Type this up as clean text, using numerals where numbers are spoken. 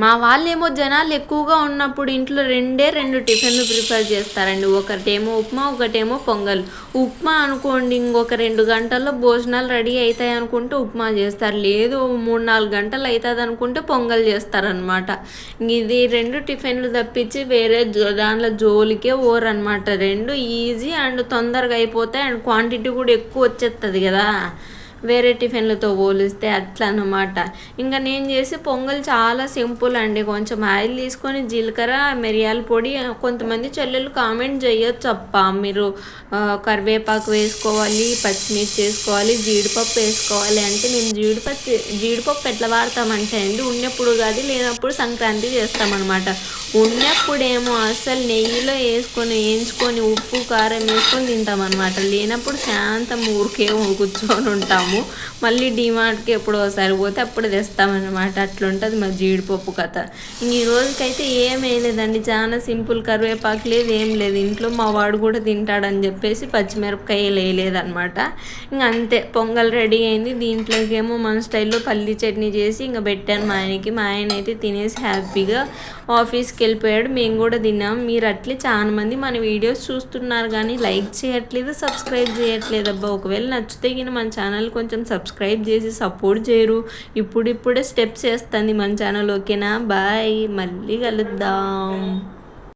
మా వాళ్ళేమో జనాలు ఎక్కువగా ఉన్నప్పుడు ఇంట్లో రెండు టిఫిన్లు ప్రిపేర్ చేస్తారండి. ఒకటేమో ఉప్మా, ఒకటేమో పొంగల్. ఉప్మా అనుకోండి ఇంకొక 2 గంటల్లో భోజనాలు రెడీ అయితాయి అనుకుంటే ఉప్మా చేస్తారు. లేదు 3, 4 గంటలు అవుతుంది అనుకుంటే పొంగల్ చేస్తారనమాట. ఇది 2 టిఫిన్లు తప్పించి వేరే దాంట్లో జోలికే పోరనమాట. 2 ఈజీ అండ్ తొందరగా అయిపోతాయి అండ్ క్వాంటిటీ కూడా ఎక్కువ వచ్చేస్తుంది కదా వేరే టిఫిన్లతో పోలిస్తే, అట్లా అనమాట. ఇంకా నేను చేసే పొంగల్ చాలా సింపుల్ అండి. కొంచెం ఆయిల్ తీసుకొని జీలకర్ర, మిరియాల పొడి, కొంతమంది చెల్లెలు కామెంట్ చేయొచ్చు అప్ప మీరు కరివేపాకు వేసుకోవాలి, పచ్చిమిర్చి వేసుకోవాలి, జీడిపప్పు వేసుకోవాలి అంటే, మేము జీడిపప్పు ఎట్లా వాడతామంటే అండి, ఉన్నప్పుడు కాదు లేనప్పుడు సంక్రాంతి చేస్తామన్నమాట. ఉన్నప్పుడేమో అసలు నెయ్యిలో వేయించుకొని ఉప్పు కారం వేసుకొని తింటామన్నమాట. లేనప్పుడు శాంతం ఊరికే కూర్చొని ఉంటాము. మళ్ళీ డిమార్ట్కి ఎప్పుడు ఒకసారి పోతే అప్పుడు తెస్తామన్నమాట. అట్లుంటుంది మా జీడిపప్పు కథ. ఈ రోజుకైతే ఏం వేయలేదండి, చాలా సింపుల్. కరివేపాకు లేదు, ఏం లేదు. ఇంట్లో మా వాడు కూడా తింటాడని చెప్పేసి పచ్చిమిరపకాయలు వేయలేదన్నమాట. ఇంకా అంతే, పొంగల్ రెడీ అయింది. దీంట్లోకి ఏమో మన స్టైల్లో పల్లీ చట్నీ చేసి ఇంకా పెట్టాను మా ఆయనకి. మా ఆయన అయితే తినేసి హ్యాపీగా ఆఫీస్కి వెళ్ళిపోయాడు. మేము కూడా తిన్నాం. మీరు అట్లే చాలా మంది మన వీడియోస్ చూస్తున్నారు కానీ లైక్ చేయట్లేదు, సబ్స్క్రైబ్ చేయట్లేదు అబ్బా. ఒకవేళ నచ్చితే మన ఛానల్ కొంచెం సబ్స్క్రైబ్ చేసి సపోర్ట్ చేయరు. ఇప్పుడిప్పుడే స్టెప్స్ వేస్తుంది మన ఛానల్. ఓకేనా, బాయ్, మళ్ళీ కలుద్దాం.